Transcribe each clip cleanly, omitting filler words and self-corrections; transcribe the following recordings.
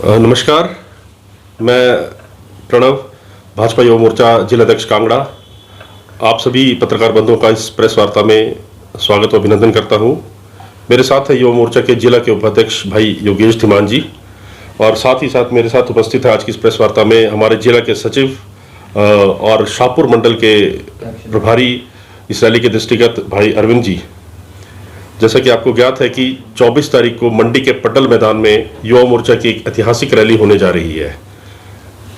नमस्कार। मैं प्रणव, भाजपा युवा मोर्चा जिला अध्यक्ष कांगड़ा, आप सभी पत्रकार बंधुओं का इस प्रेस वार्ता में स्वागत और अभिनंदन करता हूं। मेरे साथ है युवा मोर्चा के जिला के उपाध्यक्ष भाई योगेश धीमान जी, और साथ ही साथ मेरे साथ उपस्थित है आज की इस प्रेस वार्ता में हमारे जिला के सचिव और शाहपुर मंडल के प्रभारी इस रैली के दृष्टिगत भाई अरविंद जी। जैसा कि आपको ज्ञात है कि 24 तारीख को मंडी के पड्डल मैदान में युवा मोर्चा की एक ऐतिहासिक रैली होने जा रही है।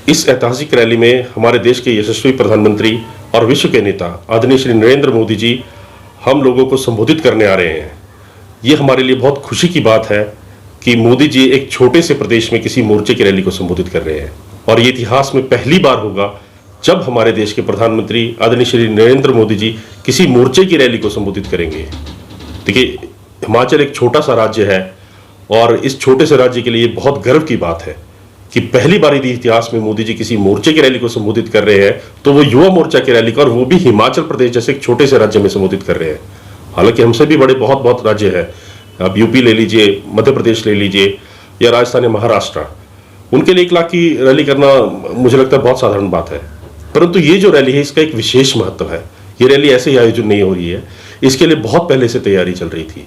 इस ऐतिहासिक रैली में हमारे देश के यशस्वी प्रधानमंत्री और विश्व के नेता आदरणीय श्री नरेंद्र मोदी जी हम लोगों को संबोधित करने आ रहे हैं। ये हमारे लिए बहुत खुशी की बात है कि मोदी जी एक छोटे से प्रदेश में किसी मोर्चे की रैली को संबोधित कर रहे हैं, और ये इतिहास में पहली बार होगा जब हमारे देश के प्रधानमंत्री आदरणीय श्री नरेंद्र मोदी जी किसी मोर्चे की रैली को संबोधित करेंगे। देखिए, हिमाचल एक छोटा सा राज्य है, और इस छोटे से राज्य के लिए बहुत गर्व की बात है कि पहली बार यदि इतिहास में मोदी जी किसी मोर्चे की रैली को संबोधित कर रहे हैं तो वो युवा मोर्चा की रैली का, और वो भी हिमाचल प्रदेश जैसे एक छोटे से राज्य में संबोधित कर रहे हैं। हालांकि हमसे भी बड़े बहुत बहुत राज्य है, आप यूपी ले लीजिए, मध्य प्रदेश ले लीजिए, या राजस्थान या महाराष्ट्र, उनके लिए 1 लाख की रैली करना मुझे लगता है बहुत साधारण बात है। परंतु ये जो रैली है इसका एक विशेष महत्व है। ये रैली ऐसे ही आयोजन नहीं हो रही है, इसके लिए बहुत पहले से तैयारी चल रही थी।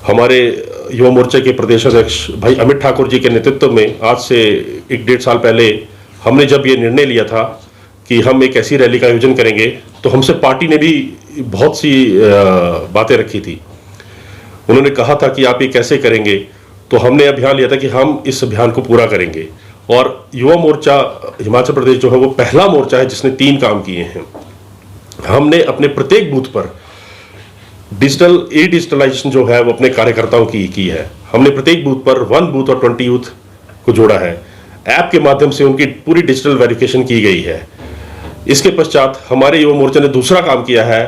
हमारे युवा मोर्चा के प्रदेश अध्यक्ष भाई अमित ठाकुर जी के नेतृत्व में आज से 1-1.5 साल पहले हमने जब ये निर्णय लिया था कि हम एक ऐसी रैली का आयोजन करेंगे, तो हमसे पार्टी ने भी बहुत सी बातें रखी थी। उन्होंने कहा था कि आप ये कैसे करेंगे, तो हमने अभियान लिया था कि हम इस अभियान को पूरा करेंगे। और युवा मोर्चा हिमाचल प्रदेश जो है वो पहला मोर्चा है जिसने 3 काम किए हैं। हमने अपने प्रत्येक बूथ पर डिजिटलाइजेशन जो है वो अपने कार्यकर्ताओं की है। हमने प्रत्येक बूथ पर 1 बूथ और 20 यूथ को जोड़ा है। ऐप के माध्यम से उनकी पूरी डिजिटल वेरिफिकेशन की गई है। इसके पश्चात हमारे युवा मोर्चा ने दूसरा काम किया है।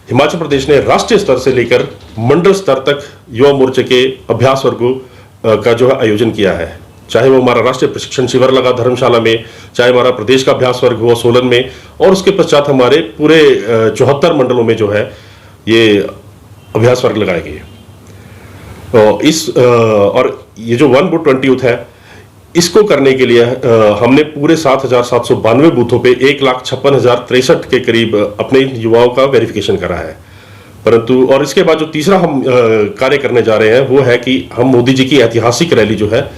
हिमाचल प्रदेश ने राष्ट्रीय स्तर से लेकर मंडल स्तर तक युवा मोर्चे के अभ्यास वर्गों का जो है आयोजन किया है। चाहे वो हमारा राष्ट्रीय प्रशिक्षण शिविर लगा धर्मशाला में, चाहे हमारा प्रदेश का अभ्यास वर्ग हुआ सोलन में, और उसके पश्चात हमारे पूरे 74 मंडलों में जो है ये अभ्यास वर्ग लगाए गए। और ये जो 1 बूथ 20 यूथ है, इसको करने के लिए हमने पूरे 7,792 बूथों पे 1,56,063 के करीब अपने युवाओं का वेरिफिकेशन करा है। परंतु और इसके बाद जो तीसरा हम कार्य करने जा रहे हैं वो है कि हम मोदी जी की ऐतिहासिक रैली जो है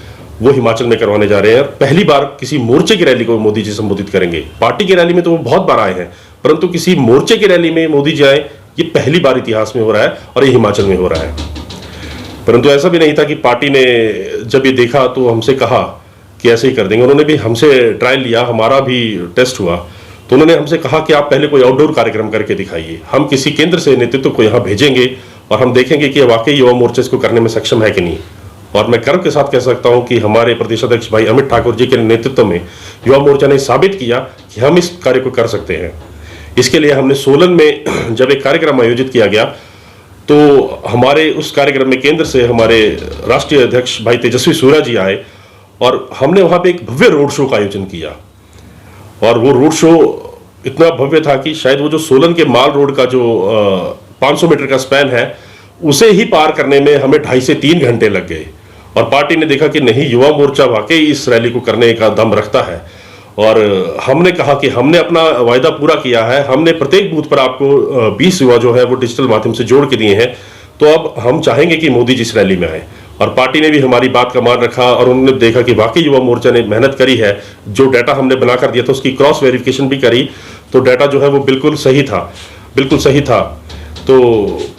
वो हिमाचल में करवाने जा रहे हैं। पहली बार किसी मोर्चे की रैली को मोदी जी संबोधित करेंगे। पार्टी की रैली में तो वो बहुत बार आए हैं, परंतु किसी मोर्चे की रैली में मोदी जी आए, ये पहली बार इतिहास में हो रहा है, और ये हिमाचल में हो रहा है। परंतु ऐसा भी नहीं था कि पार्टी ने जब ये देखा तो हमसे कहा कि ऐसे ही कर देंगे। उन्होंने भी हमसे ट्रायल लिया, हमारा भी टेस्ट हुआ, तो उन्होंने हमसे कहा कि आप पहले कोई आउटडोर कार्यक्रम करके दिखाइए। हम किसी केंद्र से नेतृत्व को यहाँ भेजेंगे और हम देखेंगे कि वाकई युवा मोर्चा इसको करने में सक्षम है कि नहीं। और मैं गर्व के साथ कह सकता हूं कि हमारे प्रदेश अध्यक्ष भाई अमित ठाकुर जी के नेतृत्व में युवा मोर्चा ने साबित किया कि हम इस कार्य को कर सकते हैं। इसके लिए हमने सोलन में जब एक कार्यक्रम आयोजित किया गया, तो हमारे उस कार्यक्रम में केंद्र से हमारे राष्ट्रीय अध्यक्ष भाई तेजस्वी सूर्या जी आए, और हमने वहां पे एक भव्य रोड शो का आयोजन किया। और वो रोड शो इतना भव्य था कि शायद वो जो सोलन के माल रोड का जो 500 मीटर का स्पैन है, उसे ही पार करने में हमें 2.5 से 3 घंटे लग गए। और पार्टी ने देखा कि नहीं, युवा मोर्चा वाकई इस रैली को करने का दम रखता है, और हमने कहा कि हमने अपना वायदा पूरा किया है। हमने प्रत्येक बूथ पर आपको 20 युवा जो है वो डिजिटल माध्यम से जोड़ के दिए हैं। तो अब हम चाहेंगे कि मोदी जी इस रैली में आए, और पार्टी ने भी हमारी बात का मान रखा, और उन्होंने देखा कि वाकई युवा मोर्चा ने मेहनत करी है। जो डाटा हमने बनाकर दिया था उसकी क्रॉस वेरिफिकेशन भी करी, तो डाटा जो है वो बिल्कुल सही था, बिल्कुल सही था। तो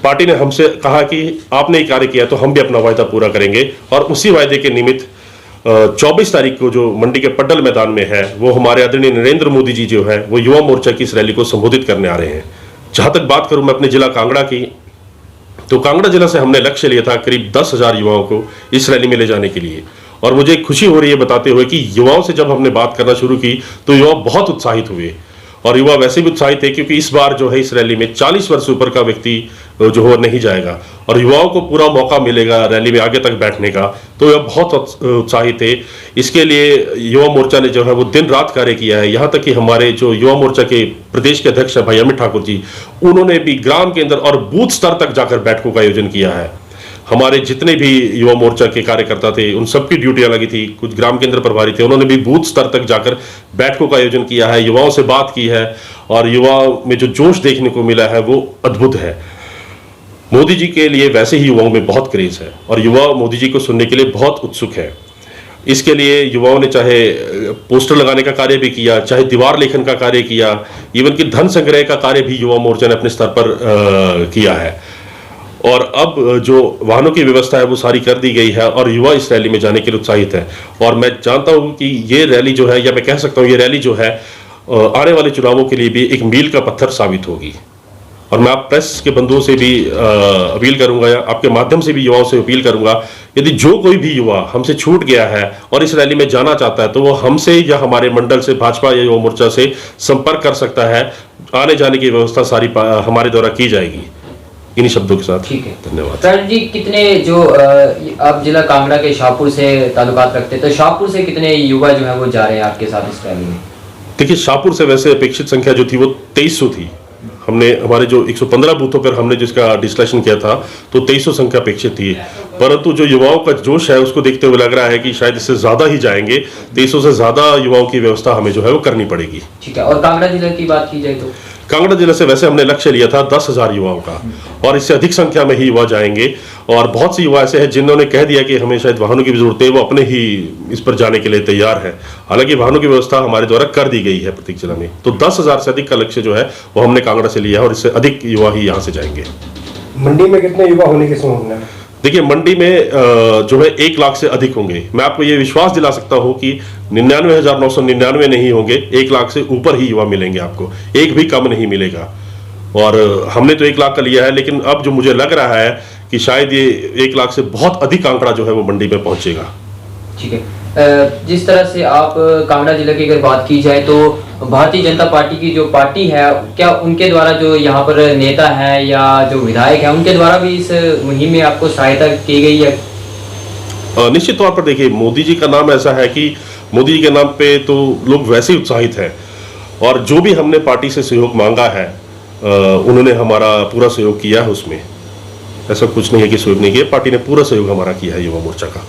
पार्टी ने हमसे कहा कि आपने ये कार्य किया तो हम भी अपना वायदा पूरा करेंगे, और उसी वायदे के निमित्त 24 तारीख को जो मंडी के पड्डल मैदान में है, वो हमारे आदरणीय नरेंद्र मोदी जी जो है वो युवा मोर्चा की इस रैली को संबोधित करने आ रहे हैं। जहां तक बात करूं मैं अपने जिला कांगड़ा की, तो कांगड़ा जिला से हमने लक्ष्य लिया था करीब 10,000 युवाओं को इस रैली में ले जाने के लिए। और मुझे खुशी हो रही है बताते हुए कि युवाओं से जब हमने बात करना शुरू की तो युवा बहुत उत्साहित हुए, और युवा वैसे भी उत्साहित थे क्योंकि इस बार जो है इस रैली में 40 वर्ष ऊपर का व्यक्ति जो हो नहीं जाएगा, और युवाओं को पूरा मौका मिलेगा रैली में आगे तक बैठने का। तो यह बहुत उत्साहित थे। इसके लिए युवा मोर्चा ने जो है वो दिन रात कार्य किया है। यहाँ तक कि हमारे जो युवा मोर्चा के प्रदेश के अध्यक्ष है भाई अमित ठाकुर जी, उन्होंने भी ग्राम के अंदर और बूथ स्तर तक जाकर बैठकों का आयोजन किया है। हमारे जितने भी युवा मोर्चा के कार्यकर्ता थे उन सबकी ड्यूटियां लगी थी, कुछ ग्राम केंद्र प्रभारी थे, उन्होंने भी बूथ स्तर तक जाकर बैठकों का आयोजन किया है, युवाओं से बात की है और युवाओं में जो जोश देखने को मिला है वो अद्भुत है। मोदी जी के लिए वैसे ही युवाओं में बहुत क्रेज है और युवा मोदी जी को सुनने के लिए बहुत उत्सुक है। इसके लिए युवाओं ने चाहे पोस्टर लगाने का कार्य भी किया, चाहे दीवार लेखन का कार्य किया, इवन कि धन संग्रह का कार्य भी युवा मोर्चा ने अपने स्तर पर किया है। और अब जो वाहनों की व्यवस्था है वो सारी कर दी गई है और युवा इस रैली में जाने के लिए उत्साहित है। और मैं जानता हूं कि ये रैली जो है, या मैं कह सकता हूं ये रैली जो है आने वाले चुनावों के लिए भी एक मील का पत्थर साबित होगी। और मैं आप प्रेस के बंधुओं से भी अपील करूंगा, या आपके माध्यम से भी युवाओं से अपील करूंगा, यदि जो कोई भी युवा हमसे छूट गया है और इस रैली में जाना चाहता है तो वो हमसे या हमारे मंडल से, भाजपा या युवा मोर्चा से संपर्क कर सकता है। आने जाने की व्यवस्था सारी हमारे द्वारा की जाएगी। इन्हीं शब्दों के साथ ठीक है, धन्यवाद। प्राण जी, कितने जो आप जिला कांगड़ा के शाहपुर से ताल्लुकात रखते हैं, तो शाहपुर से कितने युवा जो है वो जा रहे हैं आपके साथ इस रैली में? देखिए, शाहपुर से वैसे अपेक्षित संख्या जो थी वो 2300 थी। हमने हमारे जो 115 बूथों पर हमने जिसका डिस्कशन किया था तो 2300 संख्या अपेक्षित थी, परंतु जो युवाओं का जोश है उसको देखते हुए लग रहा है कि शायद इससे ज्यादा ही जाएंगे। 2300 से ज्यादा युवाओं की व्यवस्था हमें जो है वो करनी पड़ेगी। ठीक है, और कांगड़ा जिले की बात की जाए तो कांगड़ा जिले से वैसे हमने लक्ष्य लिया था 10,000 युवाओं का, और इससे अधिक संख्या में ही युवा जाएंगे। और बहुत से युवा ऐसे हैं जिन्होंने कह दिया कि हमें शायद वाहनों की जरूरत है, वो अपने ही इस पर जाने के लिए तैयार है। हालांकि वाहनों की व्यवस्था हमारे द्वारा कर दी गई है प्रत्येक जिला में। तो 10,000 से अधिक का लक्ष्य जो है वो हमने कांगड़ा से लिया है और इससे अधिक युवा ही यहाँ से जाएंगे। मंडी में कितने युवा होने की संभावना है? देखिए, मंडी में जो है 1 लाख से अधिक होंगे। मैं आपको ये विश्वास दिला सकता हूं कि 99,999 नहीं होंगे, 1 लाख से ऊपर ही युवा मिलेंगे आपको, एक भी कम नहीं मिलेगा। और हमने तो 1 लाख का लिया है, लेकिन अब जो मुझे लग रहा है कि शायद ये 1 लाख से बहुत अधिक आंकड़ा जो है वो मंडी में पहुंचेगा। ठीक है, जिस तरह से आप कांगड़ा जिले की अगर बात की जाए तो भारतीय जनता पार्टी की जो पार्टी है, क्या उनके द्वारा जो यहाँ पर नेता है या जो विधायक है उनके द्वारा भी इस मुहिम में आपको सहायता की गई है? निश्चित तौर पर देखिए, मोदी जी का नाम ऐसा है कि मोदी जी के नाम पे तो लोग वैसे ही उत्साहित हैं, और जो भी हमने पार्टी से सहयोग मांगा है उन्होंने हमारा पूरा सहयोग किया है। उसमें ऐसा कुछ नहीं है कि सहयोग नहीं किया, पार्टी ने पूरा सहयोग हमारा किया है युवा मोर्चा का।